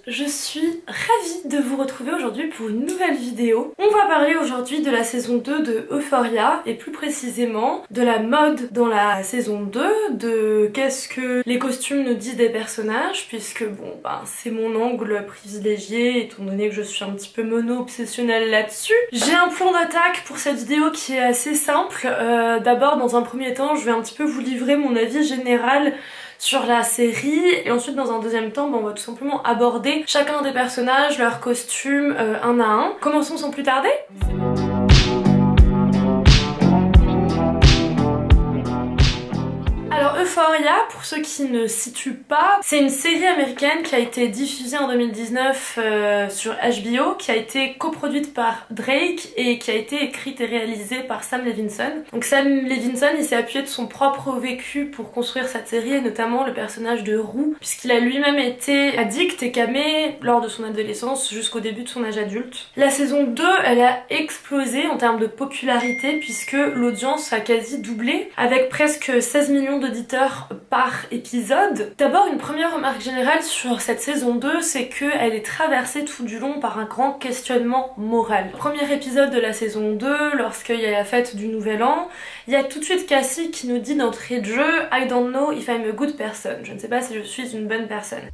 je suis ravie de vous retrouver aujourd'hui pour une nouvelle vidéo. On va parler aujourd'hui de la saison 2 de Euphoria et plus précisément de la mode dans la saison 2, de qu'est-ce que les costumes nous disent des personnages, puisque bon c'est mon angle privilégié étant donné que je suis un petit peu mono-obsessionnelle là-dessus. J'ai un plan d'attaque pour cette vidéo qui est assez simple. D'abord, dans un premier temps, je vais un petit peu vous livrer mon avis général sur la série et ensuite dans un deuxième temps on va tout simplement aborder chacun des personnages, leurs costumes un à un. Commençons sans plus tarder. Alors Euphoria, pour ceux qui ne situent pas, c'est une série américaine qui a été diffusée en 2019 sur HBO, qui a été coproduite par Drake et qui a été écrite et réalisée par Sam Levinson. Donc Sam Levinson, il s'est appuyé de son propre vécu pour construire cette série et notamment le personnage de Rue, puisqu'il a lui-même été addict et camé lors de son adolescence jusqu'au début de son âge adulte. La saison 2, elle a explosé en termes de popularité puisque l'audience a quasi doublé avec presque 16 millions d'auditeurs par épisode. D'abord, une première remarque générale sur cette saison 2, c'est qu'elle est traversée tout du long par un grand questionnement moral. Premier épisode de la saison 2, lorsqu'il y a la fête du Nouvel An, il y a tout de suite Cassie qui nous dit d'entrée de jeu « I don't know if I'm a good person ». Je ne sais pas si je suis une bonne personne.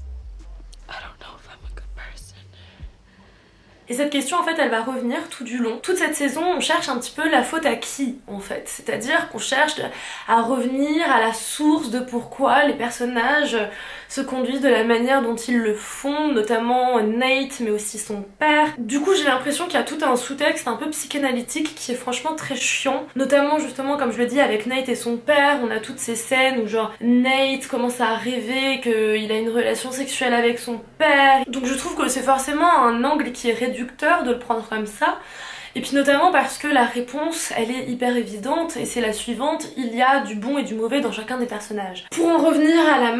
Et cette question en fait elle va revenir tout du long. Toute cette saison on cherche un petit peu la faute à qui en fait. C'est-à-dire qu'on cherche à revenir à la source de pourquoi les personnages se conduisent de la manière dont ils le font, notamment Nate mais aussi son père. Du coup j'ai l'impression qu'il y a tout un sous-texte un peu psychanalytique qui est franchement très chiant. Notamment justement comme je le dis avec Nate et son père, on a toutes ces scènes où genre Nate commence à rêver qu'il a une relation sexuelle avec son père. Donc je trouve que c'est forcément un angle qui est réducteur de le prendre comme ça. Et puis notamment parce que la réponse elle est hyper évidente et c'est la suivante, il y a du bon et du mauvais dans chacun des personnages. Pour en revenir à la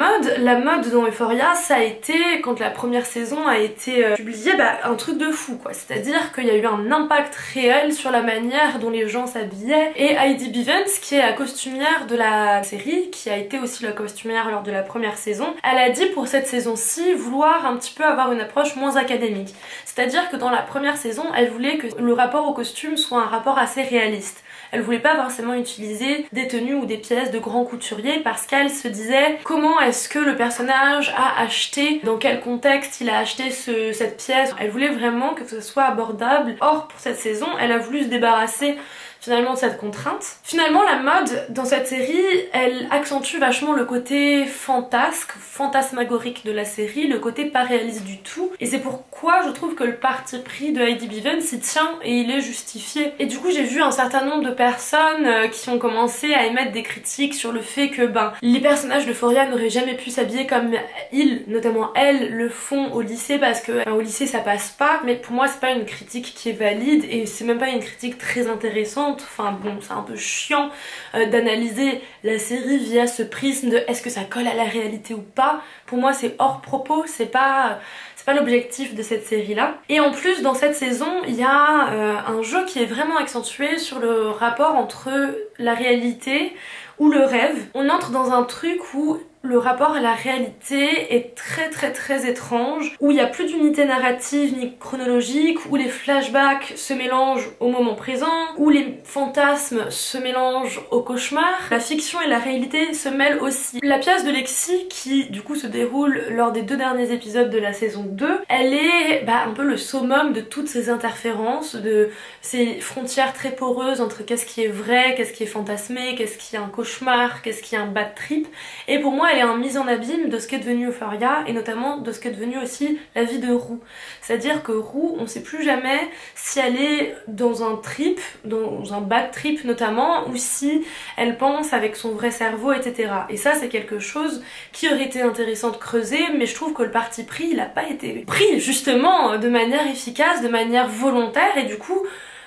mode dans Euphoria, ça a été, quand la première saison a été publiée, un truc de fou quoi. C'est-à-dire qu'il y a eu un impact réel sur la manière dont les gens s'habillaient et Heidi Bivens, qui est la costumière de la série, qui a été aussi la costumière lors de la première saison, elle a dit pour cette saison-ci vouloir un petit peu avoir une approche moins académique. C'est-à-dire que dans la première saison, elle voulait que le rapport au costume soit un rapport assez réaliste. Elle voulait pas forcément utiliser des tenues ou des pièces de grands couturiers parce qu'elle se disait comment est-ce que le personnage a acheté, dans quel contexte il a acheté cette pièce. Elle voulait vraiment que ce soit abordable. Or pour cette saison, elle a voulu se débarrasser finalement de cette contrainte. Finalement la mode dans cette série, elle accentue vachement le côté fantasmagorique de la série, le côté pas réaliste du tout, et c'est pourquoi je trouve que le parti pris de Heidi Bivens s'y tient et il est justifié. Et du coup j'ai vu un certain nombre de personnes qui ont commencé à émettre des critiques sur le fait que les personnages d'Euphoria n'auraient jamais pu s'habiller comme ils, notamment elles, le font au lycée parce que au lycée ça passe pas, mais pour moi c'est pas une critique qui est valide et c'est même pas une critique très intéressante. Enfin bon, c'est un peu chiant d'analyser la série via ce prisme de est-ce que ça colle à la réalité ou pas. Pour moi c'est hors propos, c'est pas l'objectif de cette série là. Et en plus dans cette saison il y a un jeu qui est vraiment accentué sur le rapport entre la réalité ou le rêve. On entre dans un truc où le rapport à la réalité est très étrange, où il n'y a plus d'unité narrative ni chronologique, où les flashbacks se mélangent au moment présent, où les fantasmes se mélangent au cauchemar. La fiction et la réalité se mêlent aussi. La pièce de Lexi, qui du coup se déroule lors des 2 derniers épisodes de la saison 2, elle est un peu le summum de toutes ces interférences, de ces frontières très poreuses entre qu'est-ce qui est vrai, qu'est-ce qui est fantasmé, qu'est-ce qui est un cauchemar, qu'est-ce qui est un bad trip. Et pour moi elle est en mise en abîme de ce qu'est devenu Euphoria et notamment de ce qu'est devenu aussi la vie de Rue. C'est-à-dire que Rue, on sait plus jamais si elle est dans un trip, dans un bad trip notamment, ou si elle pense avec son vrai cerveau, etc. Et ça c'est quelque chose qui aurait été intéressant de creuser, mais je trouve que le parti pris il a pas été pris justement de manière efficace, de manière volontaire, et du coup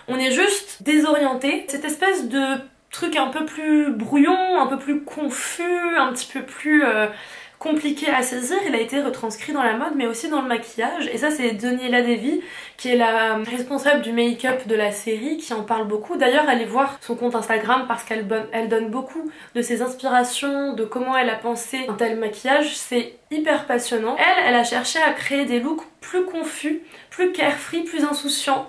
on est juste désorienté. Cette espèce de truc un peu plus brouillon, un peu plus confus, un petit peu plus compliqué à saisir, il a été retranscrit dans la mode mais aussi dans le maquillage, et ça c'est Daniela Devi qui est la responsable du make-up de la série qui en parle beaucoup. D'ailleurs allez voir son compte Instagram parce qu'elle donne beaucoup de ses inspirations, de comment elle a pensé un tel maquillage, c'est hyper passionnant. Elle a cherché à créer des looks plus confus, plus carefree, plus insouciant,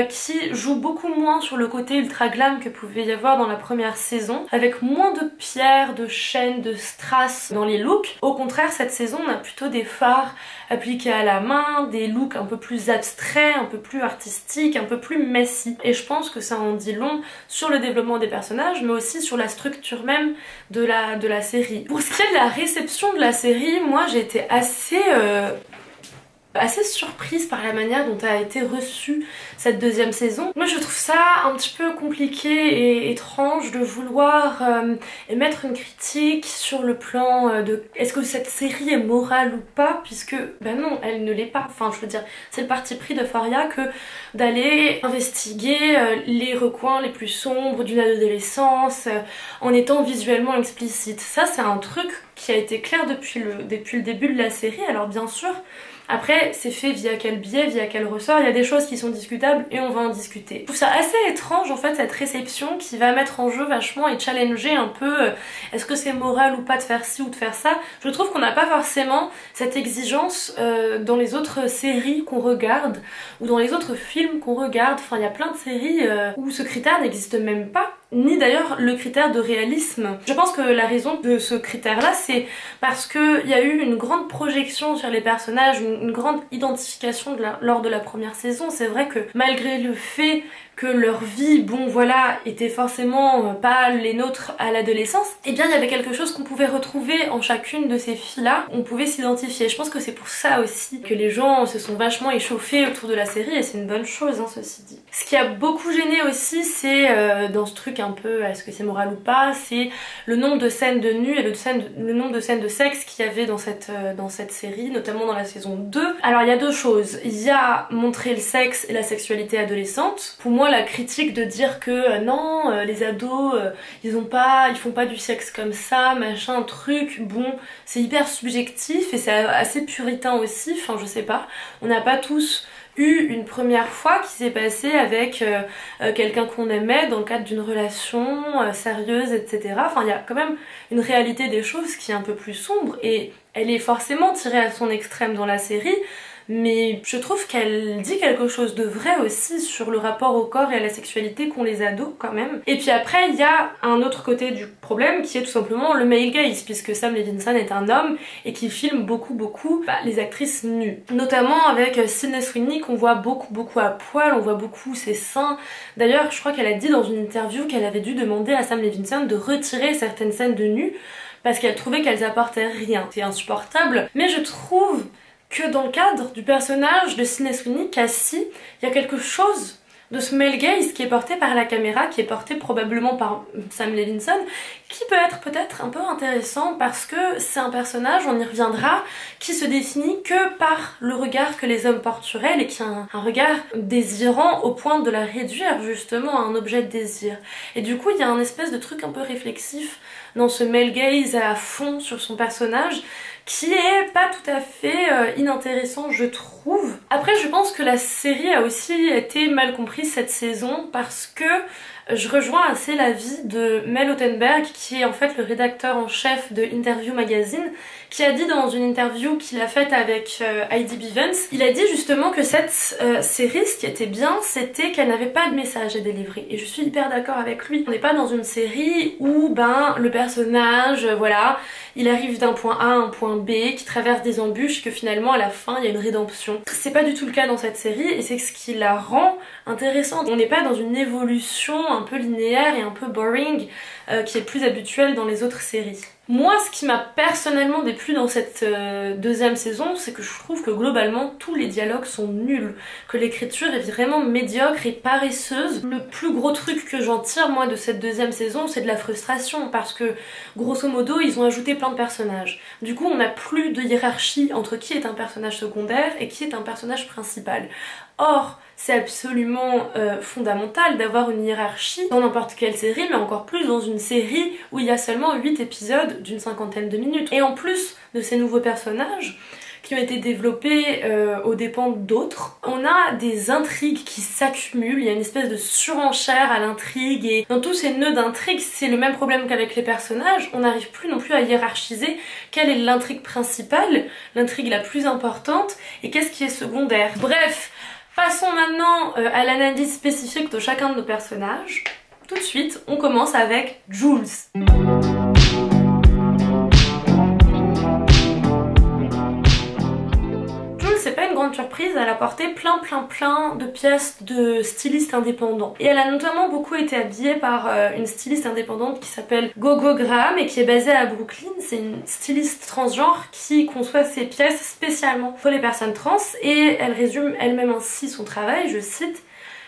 qui joue beaucoup moins sur le côté ultra glam que pouvait y avoir dans la première saison, avec moins de pierres, de chaînes, de strass dans les looks. Au contraire, cette saison, on a plutôt des fards appliqués à la main, des looks un peu plus abstraits, un peu plus artistiques, un peu plus messy. Et je pense que ça en dit long sur le développement des personnages, mais aussi sur la structure même de la série. Pour ce qui est de la réception de la série, moi j'ai été assez surprise par la manière dont a été reçue cette deuxième saison. Moi je trouve ça un petit peu compliqué et étrange de vouloir émettre une critique sur le plan de est-ce que cette série est morale ou pas, puisque ben non, elle ne l'est pas. Enfin je veux dire, c'est le parti pris d'Euphoria que d'aller investiguer les recoins les plus sombres d'une adolescence en étant visuellement explicite. Ça c'est un truc qui a été clair depuis le début de la série. Alors bien sûr, après, c'est fait via quel biais, via quel ressort, il y a des choses qui sont discutables et on va en discuter. Je trouve ça assez étrange en fait cette réception qui va mettre en jeu vachement et challenger un peu est-ce que c'est moral ou pas de faire ci ou de faire ça. Je trouve qu'on n'a pas forcément cette exigence dans les autres séries qu'on regarde ou dans les autres films qu'on regarde. Enfin, il y a plein de séries où ce critère n'existe même pas, ni d'ailleurs le critère de réalisme. Je pense que la raison de ce critère-là, c'est parce qu'il y a eu une grande projection sur les personnages, une grande identification lors de la première saison. C'est vrai que malgré le fait que leur vie, bon voilà, était forcément pas les nôtres à l'adolescence, eh bien il y avait quelque chose qu'on pouvait retrouver en chacune de ces filles-là, on pouvait s'identifier. Je pense que c'est pour ça aussi que les gens se sont vachement échauffés autour de la série, et c'est une bonne chose, hein, ceci dit. Ce qui a beaucoup gêné aussi, c'est dans ce truc un peu, est-ce que c'est moral ou pas, c'est le nombre de scènes de nu et le nombre de scènes de sexe qu'il y avait dans cette série, notamment dans la saison 2. Alors il y a deux choses, il y a montrer le sexe et la sexualité adolescente. Pour moi, la critique de dire que non, les ados ils font pas du sexe comme ça, machin, truc, bon, c'est hyper subjectif et c'est assez puritain aussi, enfin je sais pas, on n'a pas tous eu une première fois qui s'est passée avec quelqu'un qu'on aimait dans le cadre d'une relation sérieuse, etc. Enfin il y a quand même une réalité des choses qui est un peu plus sombre et elle est forcément tirée à son extrême dans la série, mais je trouve qu'elle dit quelque chose de vrai aussi sur le rapport au corps et à la sexualité qu'ont les ados quand même. Et puis après il y a un autre côté du problème qui est tout simplement le male gaze, puisque Sam Levinson est un homme et qui filme beaucoup les actrices nues. Notamment avec Sydney Sweeney qu'on voit beaucoup à poil, on voit beaucoup ses seins. D'ailleurs je crois qu'elle a dit dans une interview qu'elle avait dû demander à Sam Levinson de retirer certaines scènes de nu parce qu'elle trouvait qu'elles apportaient rien. C'est insupportable, mais je trouve que dans le cadre du personnage de Sydney Sweeney, Cassie, il y a quelque chose de ce male gaze qui est porté par la caméra, qui est porté probablement par Sam Levinson, qui peut être peut-être un peu intéressant parce que c'est un personnage, on y reviendra, qui se définit que par le regard que les hommes portent sur elle et qui a un regard désirant au point de la réduire justement à un objet de désir. Et du coup il y a un espèce de truc un peu réflexif dans ce male gaze à fond sur son personnage qui est pas tout à fait inintéressant je trouve. Après je pense que la série a aussi été mal comprise cette saison parce que je rejoins assez l'avis de Mel Ottenberg qui est en fait le rédacteur en chef de Interview Magazine, qui a dit dans une interview qu'il a faite avec Heidi Bivens, il a dit justement que cette série, ce qui était bien, c'était qu'elle n'avait pas de message à délivrer. Et je suis hyper d'accord avec lui. On n'est pas dans une série où le personnage, voilà, il arrive d'un point A à un point B, qui traverse des embûches, que finalement à la fin il y a une rédemption. C'est pas du tout le cas dans cette série et c'est ce qui la rend intéressante. On n'est pas dans une évolution un peu linéaire et un peu boring qui est plus habituelle dans les autres séries. Moi, ce qui m'a personnellement déplu dans cette deuxième saison, c'est que je trouve que globalement tous les dialogues sont nuls, que l'écriture est vraiment médiocre et paresseuse. Le plus gros truc que j'en tire moi de cette deuxième saison, c'est de la frustration parce que grosso modo ils ont ajouté plein de personnages. Du coup on n'a plus de hiérarchie entre qui est un personnage secondaire et qui est un personnage principal. Or, c'est absolument fondamental d'avoir une hiérarchie dans n'importe quelle série, mais encore plus dans une série où il y a seulement 8 épisodes d'une cinquantaine de minutes. Et en plus de ces nouveaux personnages, qui ont été développées aux dépens d'autres. On a des intrigues qui s'accumulent, il y a une espèce de surenchère à l'intrigue et dans tous ces nœuds d'intrigue, c'est le même problème qu'avec les personnages, on n'arrive plus non plus à hiérarchiser quelle est l'intrigue principale, l'intrigue la plus importante et qu'est-ce qui est secondaire. Bref, passons maintenant à l'analyse spécifique de chacun de nos personnages. Tout de suite, on commence avec Jules. C'est pas une grande surprise, elle a porté plein de pièces de stylistes indépendants. Et elle a notamment beaucoup été habillée par une styliste indépendante qui s'appelle Gogo Graham et qui est basée à Brooklyn. C'est une styliste transgenre qui conçoit ses pièces spécialement pour les personnes trans et elle résume elle-même ainsi son travail, je cite: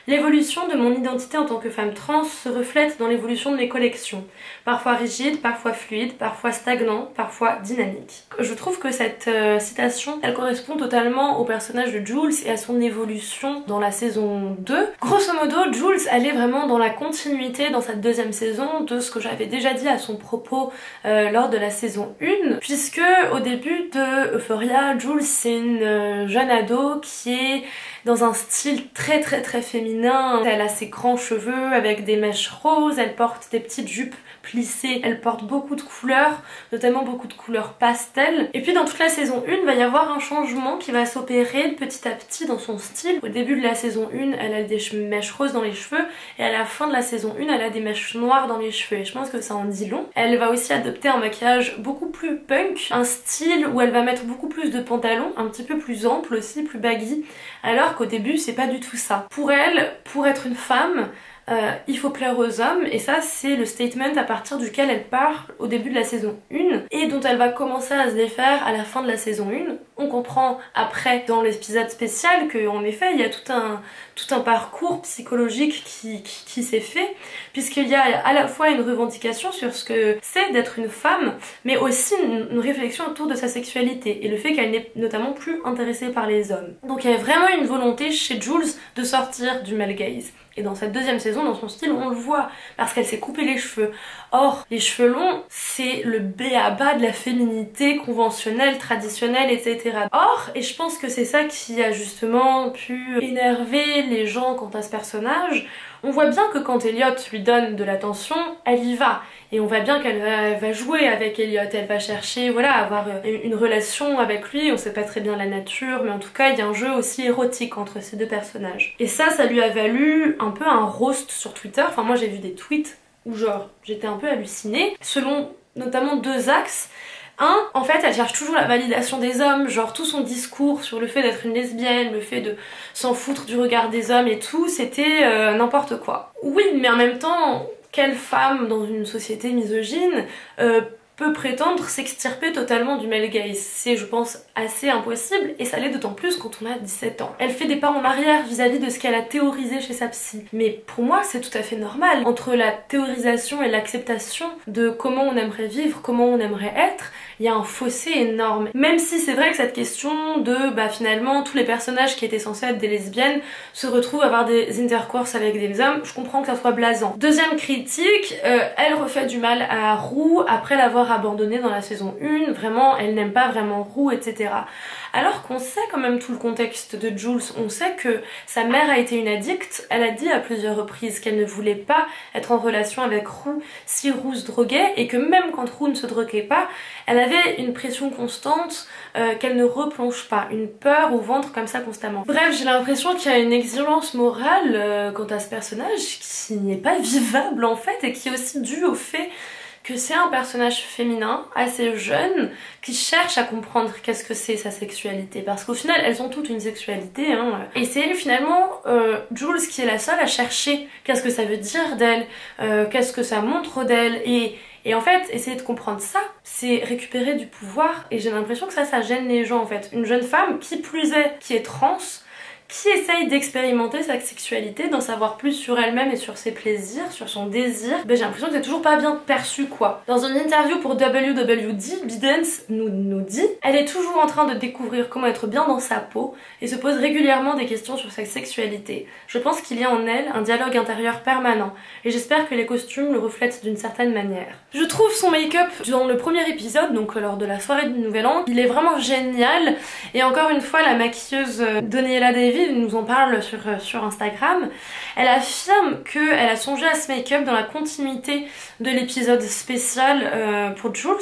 l'évolution de mon identité en tant que femme trans se reflète dans l'évolution de mes collections, parfois rigides, parfois fluides, parfois stagnantes, parfois dynamiques. Je trouve que cette citation, elle correspond totalement au personnage de Jules et à son évolution dans la saison 2. Grosso modo, Jules, elle est vraiment dans la continuité dans cette deuxième saison de ce que j'avais déjà dit à son propos lors de la saison 1, puisque au début de Euphoria, Jules c'est une jeune ado qui est dans un style très féminin. Elle a ses grands cheveux avec des mèches roses, elle porte des petites jupes plissées, elle porte beaucoup de couleurs, notamment beaucoup de couleurs pastel. Et puis dans toute la saison 1, il va y avoir un changement qui va s'opérer petit à petit dans son style. Au début de la saison 1, elle a des mèches roses dans les cheveux et à la fin de la saison 1, elle a des mèches noires dans les cheveux et je pense que ça en dit long. Elle va aussi adopter un maquillage beaucoup plus punk, un style où elle va mettre beaucoup plus de pantalons, un petit peu plus ample aussi, plus baggy, alors qu'au début c'est pas du tout ça. Pour elle, pour être une femme, il faut plaire aux hommes et ça c'est le statement à partir duquel elle part au début de la saison 1 et dont elle va commencer à se défaire à la fin de la saison 1. On comprend après dans l'épisode spécial qu'en effet il y a tout un parcours psychologique qui s'est fait, puisqu'il y a à la fois une revendication sur ce que c'est d'être une femme mais aussi une réflexion autour de sa sexualité et le fait qu'elle n'est notamment plus intéressée par les hommes. Donc il y a vraiment une volonté chez Jules de sortir du male gaze. Et dans cette deuxième saison, dans son style, on le voit, parce qu'elle s'est coupé les cheveux. Or, les cheveux longs, c'est le b.a.-ba de la féminité conventionnelle, traditionnelle, etc. Or, et je pense que c'est ça qui a justement pu énerver les gens quant à ce personnage, on voit bien que quand Elliot lui donne de l'attention, elle y va. Et on voit bien qu'elle va jouer avec Elliot, elle va chercher, voilà, avoir une relation avec lui, on sait pas très bien la nature, mais en tout cas il y a un jeu aussi érotique entre ces deux personnages. Et ça lui a valu un peu un roast sur Twitter, enfin moi j'ai vu des tweets où genre j'étais un peu hallucinée, selon notamment deux axes. En fait, elle cherche toujours la validation des hommes, genre tout son discours sur le fait d'être une lesbienne, le fait de s'en foutre du regard des hommes et tout, c'était n'importe quoi. Oui, mais en même temps, quelle femme dans une société misogyne peut prétendre s'extirper totalement du male gaze? C'est, je pense, assez impossible et ça l'est d'autant plus quand on a 17 ans. Elle fait des pas en arrière vis-à-vis de ce qu'elle a théorisé chez sa psy. Mais pour moi, c'est tout à fait normal. Entre la théorisation et l'acceptation de comment on aimerait vivre, comment on aimerait être, il y a un fossé énorme. Même si c'est vrai que cette question de, finalement, tous les personnages qui étaient censés être des lesbiennes se retrouvent à avoir des intercourses avec des hommes, je comprends que ça soit blasant. Deuxième critique, elle refait du mal à Rue après l'avoir abandonnée dans la saison 1, vraiment, elle n'aime pas vraiment Rue, etc. Alors qu'on sait quand même tout le contexte de Jules, on sait que sa mère a été une addicte, elle a dit à plusieurs reprises qu'elle ne voulait pas être en relation avec Rue si Rue se droguait et que même quand Rue ne se droguait pas, elle avait une pression constante qu'elle ne replonge pas, une peur au ventre comme ça constamment. Bref, j'ai l'impression qu'il y a une exigence morale quant à ce personnage qui n'est pas vivable en fait et qui est aussi due au fait que c'est un personnage féminin, assez jeune, qui cherche à comprendre qu'est-ce que c'est sa sexualité. Parce qu'au final, elles ont toutes une sexualité, hein. Et c'est finalement Jules qui est la seule à chercher qu'est-ce que ça veut dire d'elle, qu'est-ce que ça montre d'elle. Et en fait, essayer de comprendre ça, c'est récupérer du pouvoir. Et j'ai l'impression que ça gêne les gens en fait. Une jeune femme, qui plus est, qui est trans, qui essaye d'expérimenter sa sexualité, d'en savoir plus sur elle-même et sur ses plaisirs, sur son désir, j'ai l'impression que c'est toujours pas bien perçu quoi. Dans une interview pour WWD, Bidens nous dit « Elle est toujours en train de découvrir comment être bien dans sa peau et se pose régulièrement des questions sur sa sexualité. Je pense qu'il y a en elle un dialogue intérieur permanent et j'espère que les costumes le reflètent d'une certaine manière. » Je trouve son make-up dans le premier épisode, donc lors de la soirée du Nouvel An, il est vraiment génial et encore une fois la maquilleuse Daniela David nous en parle sur Instagram. Elle affirme qu'elle a songé à ce make-up dans la continuité de l'épisode spécial pour Jules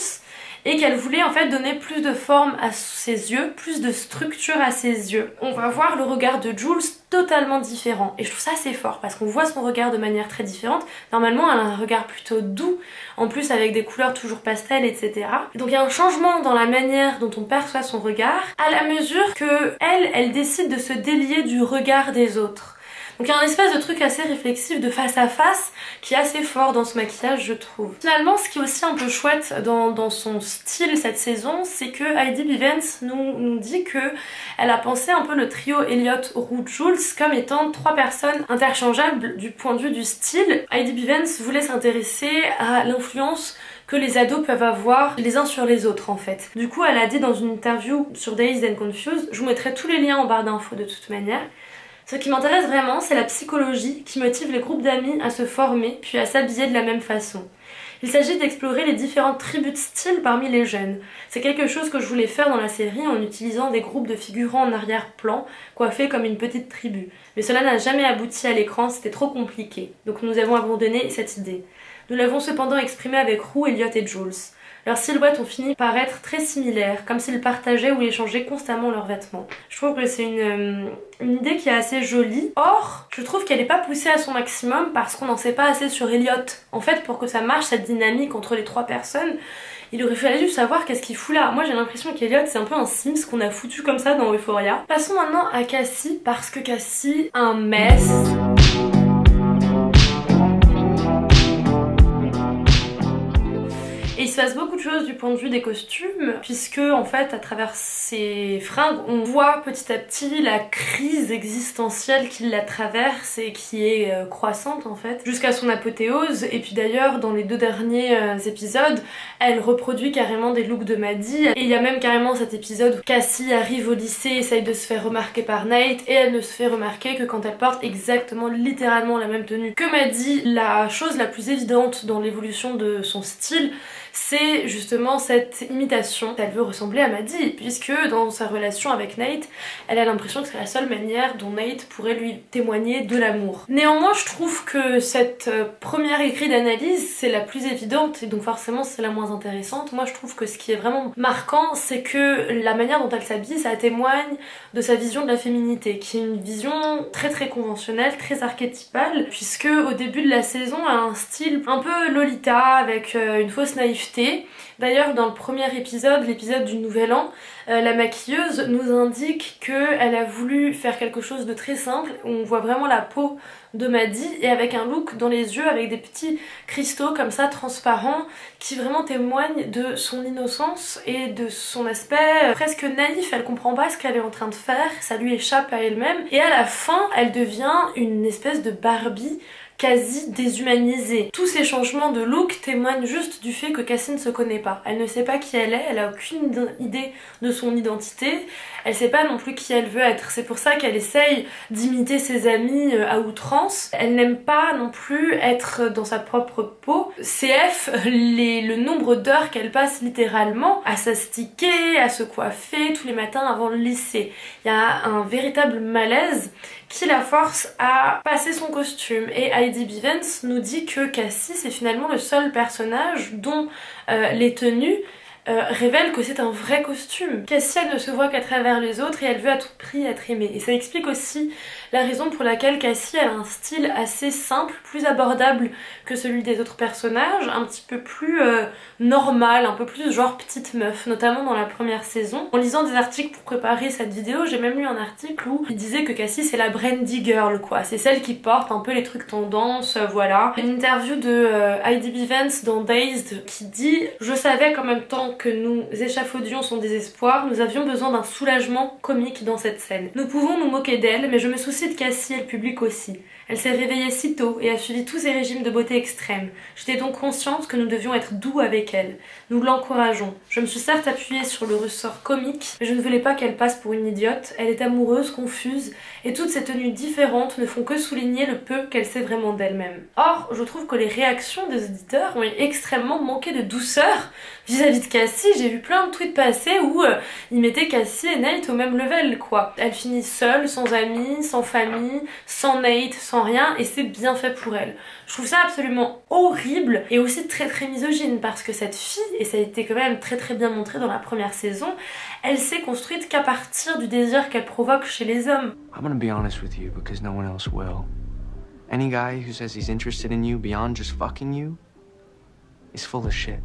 et qu'elle voulait en fait donner plus de forme à ses yeux, plus de structure à ses yeux. On va voir le regard de Jules totalement différent et je trouve ça assez fort parce qu'on voit son regard de manière très différente. Normalement elle a un regard plutôt doux, en plus avec des couleurs toujours pastel, etc. Donc il y a un changement dans la manière dont on perçoit son regard à la mesure que elle décide de se délier du regard des autres. Donc il y a un espèce de truc assez réflexif de face à face qui est assez fort dans ce maquillage je trouve. Finalement ce qui est aussi un peu chouette dans son style cette saison, c'est que Heidi Bivens nous dit que elle a pensé un peu le trio Elliot, Rue, Jules comme étant 3 personnes interchangeables du point de vue du style. Heidi Bivens voulait s'intéresser à l'influence que les ados peuvent avoir les uns sur les autres en fait. Du coup elle a dit dans une interview sur Dazed and Confused, je vous mettrai tous les liens en barre d'infos de toute manière, ce qui m'intéresse vraiment, c'est la psychologie qui motive les groupes d'amis à se former puis à s'habiller de la même façon. Il s'agit d'explorer les différentes tribus de style parmi les jeunes. C'est quelque chose que je voulais faire dans la série en utilisant des groupes de figurants en arrière-plan, coiffés comme une petite tribu. Mais cela n'a jamais abouti à l'écran, c'était trop compliqué. Donc nous avons abandonné cette idée. Nous l'avons cependant exprimé avec Rue, Elliot et Jules. Leurs silhouettes ont fini par être très similaires, comme s'ils partageaient ou échangeaient constamment leurs vêtements. Je trouve que c'est une idée qui est assez jolie. Or, je trouve qu'elle n'est pas poussée à son maximum parce qu'on n'en sait pas assez sur Elliot. En fait, pour que ça marche, cette dynamique entre les 3 personnes, il aurait fallu savoir qu'est-ce qu'il fout là. Moi j'ai l'impression qu'Elliot c'est un peu un Sims qu'on a foutu comme ça dans Euphoria. Passons maintenant à Cassie, parce que Cassie, un mess. Et il se passe beaucoup de choses du point de vue des costumes, puisque en fait à travers ces fringues on voit petit à petit la crise existentielle qui la traverse et qui est croissante en fait, jusqu'à son apothéose. Et puis d'ailleurs dans les 2 derniers épisodes elle reproduit carrément des looks de Maddie, et il y a même carrément cet épisode où Cassie arrive au lycée, essaye de se faire remarquer par Nate et elle ne se fait remarquer que quand elle porte exactement littéralement la même tenue que Maddie. La chose la plus évidente dans l'évolution de son style, c'est justement cette imitation. Elle veut ressembler à Maddie, puisque dans sa relation avec Nate, elle a l'impression que c'est la seule manière dont Nate pourrait lui témoigner de l'amour. Néanmoins, je trouve que cette première écrit d'analyse, c'est la plus évidente et donc forcément c'est la moins intéressante. Moi je trouve que ce qui est vraiment marquant, c'est que la manière dont elle s'habille, ça témoigne de sa vision de la féminité, qui est une vision très très conventionnelle, très archétypale, puisque au début de la saison, elle a un style un peu Lolita, avec une fausse naïveté. D'ailleurs dans le premier épisode, l'épisode du Nouvel An, la maquilleuse nous indique qu'elle a voulu faire quelque chose de très simple, où on voit vraiment la peau de Maddie et avec un look dans les yeux avec des petits cristaux comme ça transparents qui vraiment témoignent de son innocence et de son aspect presque naïf. Elle comprend pas ce qu'elle est en train de faire, ça lui échappe à elle-même et à la fin elle devient une espèce de Barbie quasi déshumanisée. Tous ces changements de look témoignent juste du fait que Cassie ne se connaît pas. Elle ne sait pas qui elle est, elle a aucune idée de son identité, elle sait pas non plus qui elle veut être. C'est pour ça qu'elle essaye d'imiter ses amis à outrance. Elle n'aime pas non plus être dans sa propre peau. CF, le nombre d'heures qu'elle passe littéralement à s'astiquer, à se coiffer tous les matins avant le lycée. Il y a un véritable malaise qui la force à passer son costume. Et Heidi Bivens nous dit que Cassie c'est finalement le seul personnage dont les tenues révèle que c'est un vrai costume. Cassie elle ne se voit qu'à travers les autres et elle veut à tout prix être aimée. Et ça explique aussi la raison pour laquelle Cassie elle a un style assez simple, plus abordable que celui des autres personnages, un petit peu plus normal, un peu plus genre petite meuf, notamment dans la première saison. En lisant des articles pour préparer cette vidéo, j'ai même lu un article où il disait que Cassie c'est la brandy girl quoi, c'est celle qui porte un peu les trucs tendance, voilà. Une interview de Heidi Bivens dans Dazed qui dit « Je savais qu'en même temps que nous échafaudions son désespoir, nous avions besoin d'un soulagement comique dans cette scène. Nous pouvons nous moquer d'elle, mais je me soucie de Cassie et le public aussi. Elle s'est réveillée si tôt et a suivi tous ces régimes de beauté extrêmes. J'étais donc consciente que nous devions être doux avec elle. Nous l'encourageons. Je me suis certes appuyée sur le ressort comique, mais je ne voulais pas qu'elle passe pour une idiote. Elle est amoureuse, confuse, et toutes ces tenues différentes ne font que souligner le peu qu'elle sait vraiment d'elle-même. Or, je trouve que les réactions des auditeurs ont extrêmement manqué de douceur vis-à-vis de Cassie. J'ai vu plein de tweets passer où ils mettaient Cassie et Nate au même level, quoi. Elle finit seule, sans amis, sans famille, sans Nate, sans rien, et c'est bien fait pour elle. Je trouve ça absolument horrible et aussi très misogyne, parce que cette fille, et ça a été quand même très bien montré dans la première saison, elle s'est construite qu'à partir du désir qu'elle provoque chez les hommes. I'm gonna be honest with you because no one else will. Any guy who says he's interested in you beyond just fucking you is full of shit.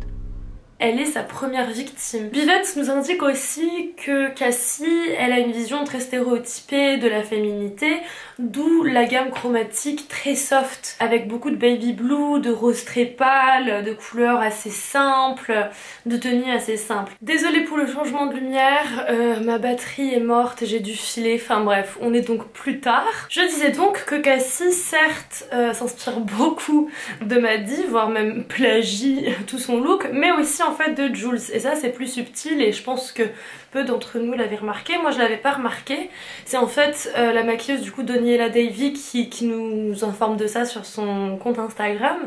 Elle est sa première victime. Vivette nous indique aussi que Cassie, elle a une vision très stéréotypée de la féminité, d'où la gamme chromatique très soft, avec beaucoup de baby blue, de rose très pâle, de couleurs assez simples, de tenues assez simples. Désolée pour le changement de lumière, ma batterie est morte et j'ai dû filer, enfin bref, on est donc plus tard. Je disais donc que Cassie, certes, s'inspire beaucoup de Maddie, voire même plagie tout son look, mais aussi en fait de Jules, et ça c'est plus subtil et je pense que peu d'entre nous l'avaient remarqué. Moi je l'avais pas remarqué. C'est en fait la maquilleuse du coup Daniela Davy qui nous informe de ça sur son compte Instagram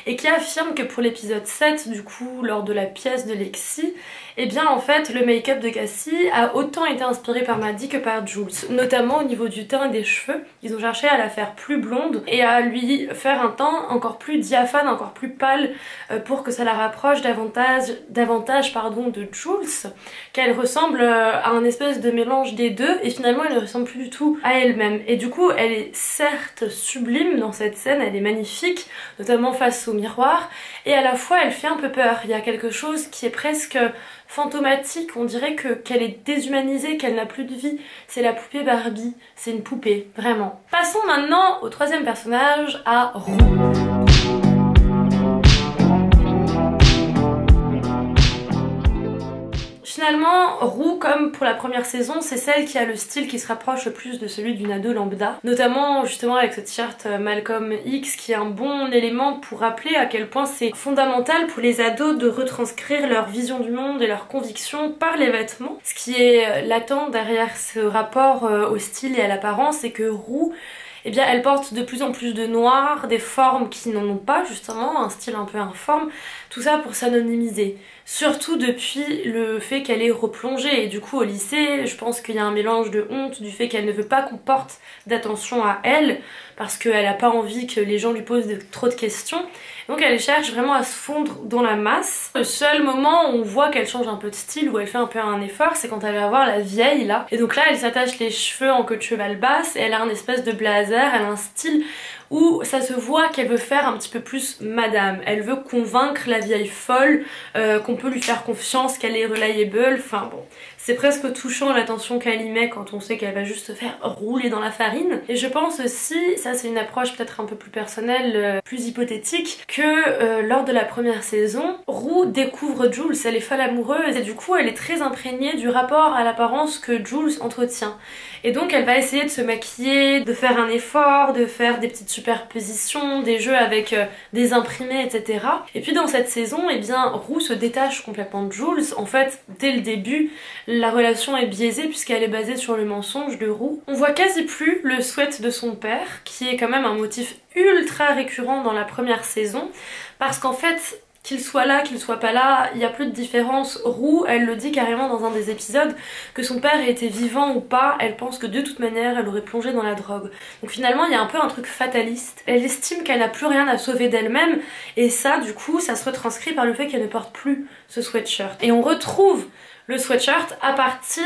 et qui affirme que pour l'épisode 7 du coup lors de la pièce de Lexi, et bien en fait le make-up de Cassie a autant été inspiré par Maddie que par Jules, notamment au niveau du teint et des cheveux. Ils ont cherché à la faire plus blonde et à lui faire un teint encore plus diaphane, encore plus pâle pour que ça la rapproche davantage de Jules, qu'elle ressemble à un espèce de mélange des deux et finalement elle ne ressemble plus du tout à elle-même. Et du coup elle est certes sublime dans cette scène, elle est magnifique, notamment face au miroir, et à la fois elle fait un peu peur. Il y a quelque chose qui est presque fantomatique, on dirait qu'elle est déshumanisée, qu'elle n'a plus de vie. C'est la poupée Barbie, c'est une poupée, vraiment. Passons maintenant au troisième personnage, à Roux. Finalement, Roux, comme pour la première saison, c'est celle qui a le style qui se rapproche le plus de celui d'une ado lambda, notamment justement avec ce t-shirt Malcolm X qui est un bon élément pour rappeler à quel point c'est fondamental pour les ados de retranscrire leur vision du monde et leurs convictions par les vêtements. Ce qui est latent derrière ce rapport au style et à l'apparence, c'est que Roux, eh bien elle porte de plus en plus de noir, des formes qui n'en ont pas justement, un style un peu informe, tout ça pour s'anonymiser. Surtout depuis le fait qu'elle est replongée, et du coup au lycée je pense qu'il y a un mélange de honte du fait qu'elle ne veut pas qu'on porte d'attention à elle parce qu'elle n'a pas envie que les gens lui posent trop de questions, donc elle cherche vraiment à se fondre dans la masse. Le seul moment où on voit qu'elle change un peu de style, où elle fait un peu un effort, c'est quand elle va voir la vieille là, et donc là elle s'attache les cheveux en queue de cheval basse et elle a un espèce de blazer, elle a un style où ça se voit qu'elle veut faire un petit peu plus madame. Elle veut convaincre la vieille folle qu'on peut lui faire confiance, qu'elle est reliable, enfin bon. C'est presque touchant l'attention qu'elle y met quand on sait qu'elle va juste se faire rouler dans la farine. Et je pense aussi, ça c'est une approche peut-être un peu plus personnelle, plus hypothétique, que lors de la première saison, Roux découvre Jules, elle est folle amoureuse et du coup elle est très imprégnée du rapport à l'apparence que Jules entretient. Et donc elle va essayer de se maquiller, de faire un effort, de faire des petites superpositions, des jeux avec des imprimés, etc. Et puis dans cette saison, eh bien Roux se détache complètement de Jules. En fait, dès le début, la relation est biaisée puisqu'elle est basée sur le mensonge de Roux. On voit quasi plus le sweat de son père, qui est quand même un motif ultra récurrent dans la première saison, parce qu'en fait, qu'il soit là, qu'il soit pas là, il n'y a plus de différence. Roux, elle le dit carrément dans un des épisodes, que son père était vivant ou pas, elle pense que de toute manière elle aurait plongé dans la drogue. Donc finalement il y a un peu un truc fataliste. Elle estime qu'elle n'a plus rien à sauver d'elle-même, et ça du coup ça se retranscrit par le fait qu'elle ne porte plus ce sweatshirt. Et on retrouve le sweatshirt à partir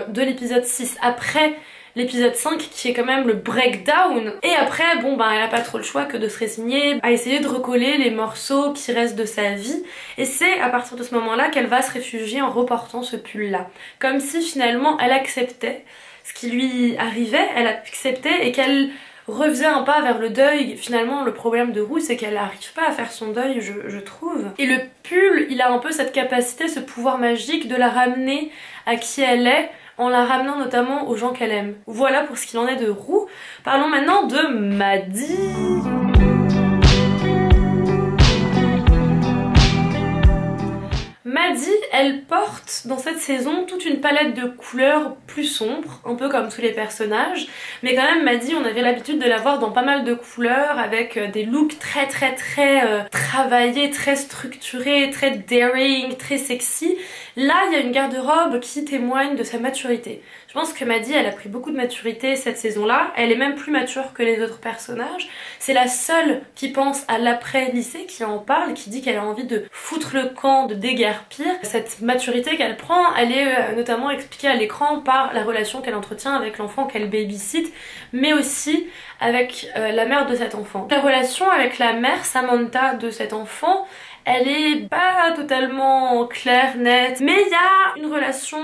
de l'épisode 6, après l'épisode 5 qui est quand même le breakdown, et après bon ben elle a pas trop le choix que de se résigner à essayer de recoller les morceaux qui restent de sa vie, et c'est à partir de ce moment là qu'elle va se réfugier en reportant ce pull là, comme si finalement elle acceptait ce qui lui arrivait, elle acceptait et qu'elle refaisait un pas vers le deuil. Finalement le problème de Rue c'est qu'elle n'arrive pas à faire son deuil je trouve. Et le pull il a un peu cette capacité, ce pouvoir magique de la ramener à qui elle est, en la ramenant notamment aux gens qu'elle aime. Voilà pour ce qu'il en est de Rue. Parlons maintenant de Maddie. Maddie, elle porte dans cette saison toute une palette de couleurs plus sombres, un peu comme tous les personnages, mais quand même Maddie, on avait l'habitude de la voir dans pas mal de couleurs, avec des looks très travaillés, très structurés, très daring, très sexy. Là, il y a une garde-robe qui témoigne de sa maturité. Je pense que Maddie, elle a pris beaucoup de maturité cette saison-là, elle est même plus mature que les autres personnages. C'est la seule qui pense à l'après-lycée, qui en parle, qui dit qu'elle a envie de foutre le camp, de déguerpir. Cette maturité qu'elle prend, elle est notamment expliquée à l'écran par la relation qu'elle entretient avec l'enfant qu'elle babysit, mais aussi avec la mère de cet enfant. La relation avec la mère, Samantha, de cet enfant, elle est pas totalement claire, nette, mais il y a une relation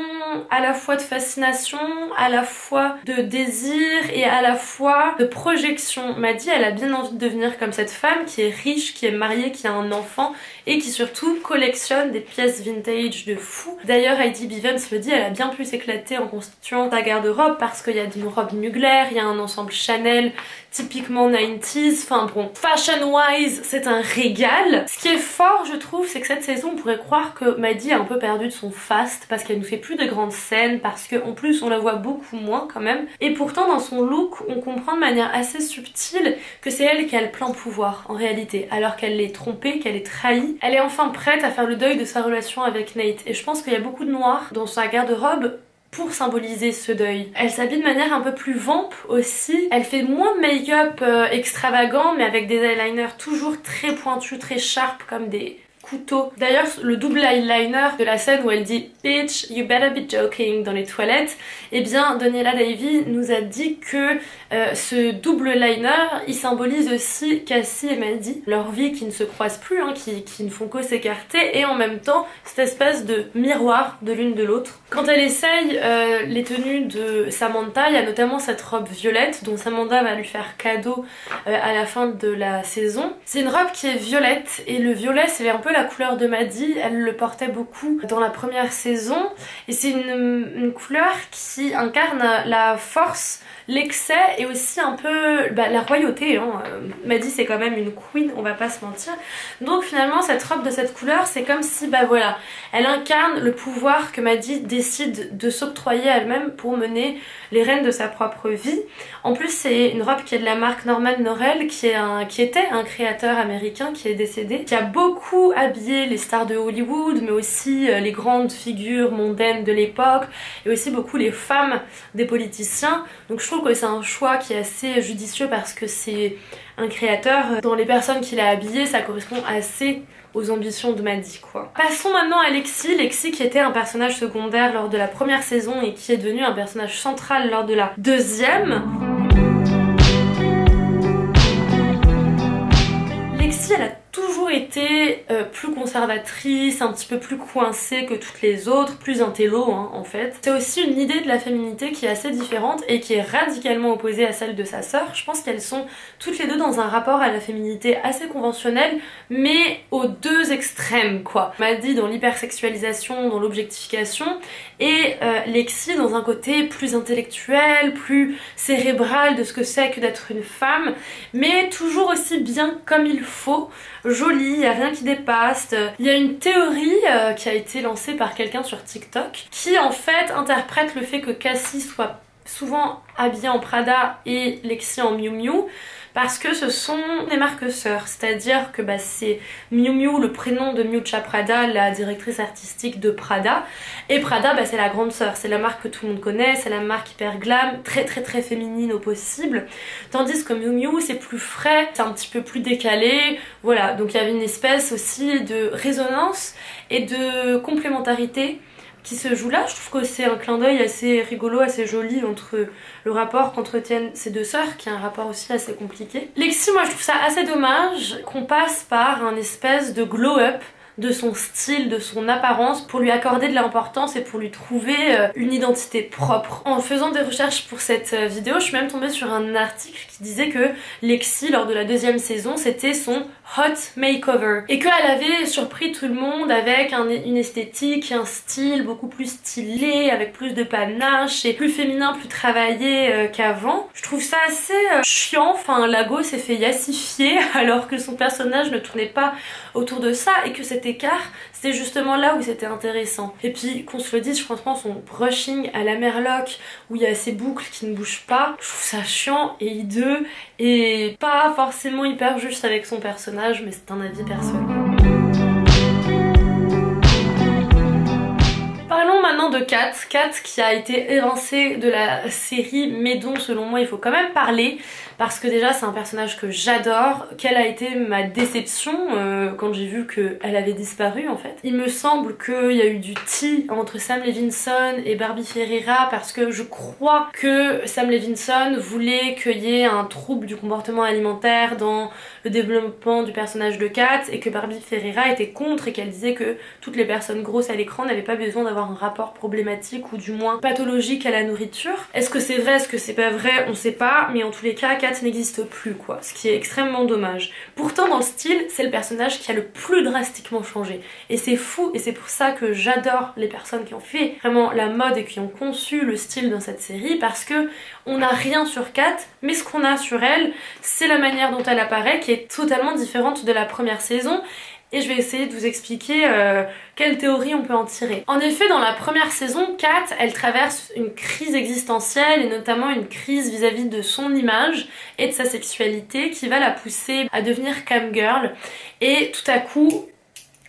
à la fois de fascination, à la fois de désir et à la fois de projection. Maddie, elle a bien envie de devenir comme cette femme qui est riche, qui est mariée, qui a un enfant et qui surtout collectionne des pièces vintage de fou. D'ailleurs, Heidi Bivens le dit, elle a bien pu s'éclater en constituant sa garde-robe parce qu'il y a une robe Mugler, il y a un ensemble Chanel typiquement 90s, enfin bon, fashion wise c'est un régal. Ce qui est fort je trouve c'est que cette saison on pourrait croire que Maddie a un peu perdu de son faste parce qu'elle nous fait plus de grandes scènes, parce qu'en plus on la voit beaucoup moins quand même, et pourtant dans son look on comprend de manière assez subtile que c'est elle qui a le plein pouvoir en réalité, alors qu'elle l'est trompée, qu'elle est trahie. Elle est enfin prête à faire le deuil de sa relation avec Nate et je pense qu'il y a beaucoup de noir dans sa garde-robe pour symboliser ce deuil. Elle s'habille de manière un peu plus vamp aussi, elle fait moins de make-up extravagant mais avec des eyeliners toujours très pointus, très sharp comme des couteaux. D'ailleurs le double eyeliner de la scène où elle dit bitch you better be joking dans les toilettes, et bien Daniela Davy nous a dit que ce double liner il symbolise aussi Cassie et Maddie, leur vie qui ne se croise plus, hein, qui ne font que s'écarter, et en même temps cette espèce de miroir de l'une de l'autre. Quand elle essaye les tenues de Samantha, il y a notamment cette robe violette dont Samantha va lui faire cadeau à la fin de la saison. C'est une robe qui est violette et le violet c'est un peu la couleur de Maddie, elle le portait beaucoup dans la première saison et c'est une couleur qui incarne la force, l'excès et aussi un peu la royauté, hein. Maddie c'est quand même une queen, on va pas se mentir, donc finalement cette robe de cette couleur c'est comme si voilà, elle incarne le pouvoir que Maddie décide de s'octroyer elle-même pour mener les rênes de sa propre vie. En plus c'est une robe qui est de la marque Norman Norell qui était un créateur américain qui est décédé, qui a beaucoup habillé les stars de Hollywood mais aussi les grandes figures mondaines de l'époque et aussi beaucoup les femmes des politiciens, donc je trouve que c'est un choix qui est assez judicieux parce que c'est un créateur, dans les personnes qu'il a habillées ça correspond assez aux ambitions de Maddie quoi. Passons maintenant à Lexi. Lexi qui était un personnage secondaire lors de la première saison et qui est devenu un personnage central lors de la deuxième. Lexi elle a toujours été plus conservatrice, un petit peu plus coincée que toutes les autres, plus intello hein, en fait. C'est aussi une idée de la féminité qui est assez différente et qui est radicalement opposée à celle de sa sœur. Je pense qu'elles sont toutes les deux dans un rapport à la féminité assez conventionnel mais aux deux extrêmes quoi. Maddie dans l'hypersexualisation, dans l'objectification et Lexi dans un côté plus intellectuel, plus cérébral de ce que c'est que d'être une femme, mais toujours aussi bien comme il faut, jolie, il n'y a rien qui dépasse. Il y a une théorie qui a été lancée par quelqu'un sur TikTok qui en fait interprète le fait que Cassie soit souvent habillée en Prada et Lexi en Miu Miu parce que ce sont des marques sœurs, c'est-à-dire que c'est Miu Miu, le prénom de Miuccia Prada, la directrice artistique de Prada, et Prada c'est la grande sœur, c'est la marque que tout le monde connaît, c'est la marque hyper glam, très féminine au possible, tandis que Miu Miu c'est plus frais, c'est un petit peu plus décalé, voilà, donc il y avait une espèce aussi de résonance et de complémentarité qui se joue là. Je trouve que c'est un clin d'œil assez rigolo, assez joli entre le rapport qu'entretiennent ces deux sœurs, qui est un rapport aussi assez compliqué. Lexi, moi je trouve ça assez dommage qu'on passe par un espèce de glow-up de son style, de son apparence, pour lui accorder de l'importance et pour lui trouver une identité propre. En faisant des recherches pour cette vidéo, je suis même tombée sur un article qui disait que Lexi, lors de la 2e saison, c'était son hot makeover et qu'elle avait surpris tout le monde avec une esthétique, un style beaucoup plus stylé, avec plus de panache et plus féminin, plus travaillé qu'avant. Je trouve ça assez chiant, enfin Lago s'est fait yassifier alors que son personnage ne tournait pas autour de ça et que cet écart c'était justement là où c'était intéressant. Et puis qu'on se le dise, franchement son brushing à la Merlock où il y a ces boucles qui ne bougent pas, je trouve ça chiant et hideux et pas forcément hyper juste avec son personnage, mais c'est un avis personnel. Parlons maintenant de Kat. Kat qui a été évincée de la série mais dont selon moi il faut quand même parler parce que déjà c'est un personnage que j'adore. Quelle a été ma déception quand j'ai vu qu'elle avait disparu en fait. Il me semble qu'il y a eu du tea entre Sam Levinson et Barbie Ferreira parce que je crois que Sam Levinson voulait qu'il y ait un trouble du comportement alimentaire dans le développement du personnage de Kat et que Barbie Ferreira était contre et qu'elle disait que toutes les personnes grosses à l'écran n'avaient pas besoin d'avoir un rapport problématique ou du moins pathologique à la nourriture. Est-ce que c'est vrai, est-ce que c'est pas vrai, on sait pas, mais en tous les cas Kat n'existe plus quoi, ce qui est extrêmement dommage. Pourtant dans le style, c'est le personnage qui a le plus drastiquement changé et c'est fou et c'est pour ça que j'adore les personnes qui ont fait vraiment la mode et qui ont conçu le style dans cette série parce que on n'a rien sur Kat, mais ce qu'on a sur elle, c'est la manière dont elle apparaît qui est totalement différente de la première saison. Et je vais essayer de vous expliquer quelle théorie on peut en tirer. En effet, dans la première saison, Kat, elle traverse une crise existentielle et notamment une crise vis-à-vis de son image et de sa sexualité qui va la pousser à devenir camgirl et tout à coup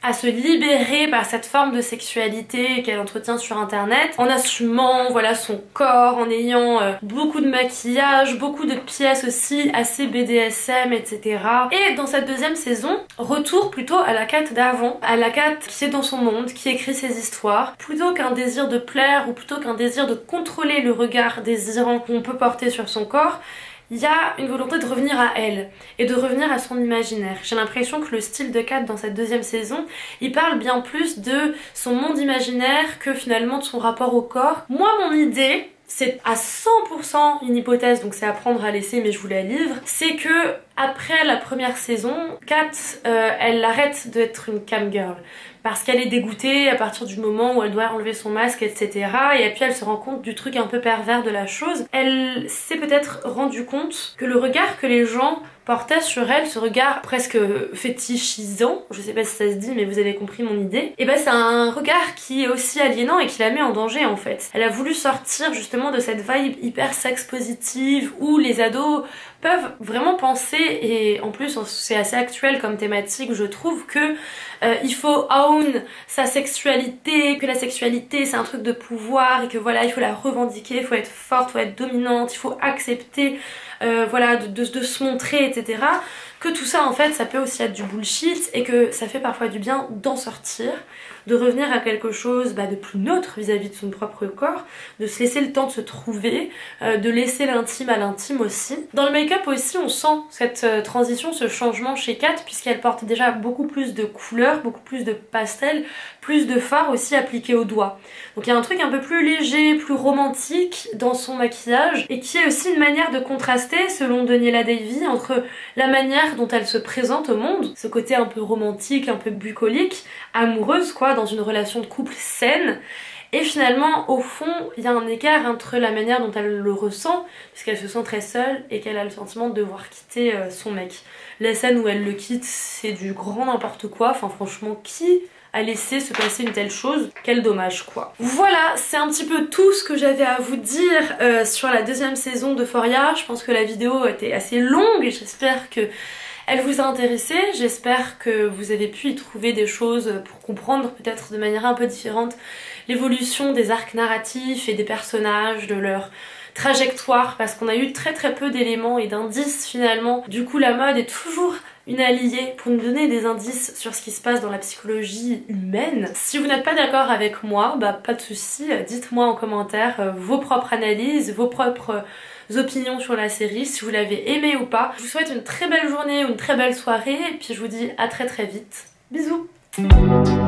à se libérer par cette forme de sexualité qu'elle entretient sur internet en assumant voilà son corps, en ayant beaucoup de maquillage, beaucoup de pièces aussi assez BDSM etc. Et dans cette 2e saison, retour plutôt à la Kat d'avant, à la Kat qui est dans son monde, qui écrit ses histoires, plutôt qu'un désir de plaire ou plutôt qu'un désir de contrôler le regard désirant qu'on peut porter sur son corps. Il y a une volonté de revenir à elle et de revenir à son imaginaire. J'ai l'impression que le style de Kat dans cette 2e saison, il parle bien plus de son monde imaginaire que finalement de son rapport au corps. Moi, mon idée, c'est à 100% une hypothèse, donc c'est à prendre à laisser mais je vous la livre, c'est que après la première saison, Kat, elle arrête d'être une camgirl parce qu'elle est dégoûtée à partir du moment où elle doit enlever son masque, etc. Et puis elle se rend compte du truc un peu pervers de la chose. Elle s'est peut-être rendue compte que le regard que les gens portaient sur elle, ce regard presque fétichisant, je sais pas si ça se dit mais vous avez compris mon idée, et ben c'est un regard qui est aussi aliénant et qui la met en danger en fait. Elle a voulu sortir justement de cette vibe hyper sex positive où les ados peuvent vraiment penser, et en plus c'est assez actuel comme thématique je trouve, que il faut own sa sexualité, que la sexualité c'est un truc de pouvoir et que voilà il faut la revendiquer, il faut être forte, il faut être dominante, il faut accepter voilà de se montrer etc. Que tout ça en fait ça peut aussi être du bullshit et que ça fait parfois du bien d'en sortir, de revenir à quelque chose de plus neutre vis-à-vis de son propre corps, de se laisser le temps de se trouver, de laisser l'intime à l'intime aussi. Dans le make-up aussi on sent cette transition, ce changement chez Kat puisqu'elle porte déjà beaucoup plus de couleurs, beaucoup plus de pastels, plus de fard aussi appliqué aux doigts. Donc il y a un truc un peu plus léger, plus romantique dans son maquillage et qui est aussi une manière de contraster selon Daniela Davy entre la manière dont elle se présente au monde, ce côté un peu romantique, un peu bucolique, amoureuse quoi, dans une relation de couple saine. Et finalement, au fond, il y a un écart entre la manière dont elle le ressent, puisqu'elle se sent très seule et qu'elle a le sentiment de devoir quitter son mec. La scène où elle le quitte, c'est du grand n'importe quoi, enfin franchement, qui a laissé se passer une telle chose? Quel dommage quoi. Voilà, c'est un petit peu tout ce que j'avais à vous dire sur la 2e saison d'Euphoria. Je pense que la vidéo était assez longue et j'espère que elle vous a intéressé, j'espère que vous avez pu y trouver des choses pour comprendre peut-être de manière un peu différente l'évolution des arcs narratifs et des personnages, de leur trajectoire, parce qu'on a eu très peu d'éléments et d'indices finalement. Du coup la mode est toujours une alliée pour nous donner des indices sur ce qui se passe dans la psychologie humaine. Si vous n'êtes pas d'accord avec moi, pas de souci, dites-moi en commentaire vos propres analyses, vos propres opinions sur la série, si vous l'avez aimée ou pas. Je vous souhaite une très belle journée ou une très belle soirée et puis je vous dis à très vite. Bisous! Bye.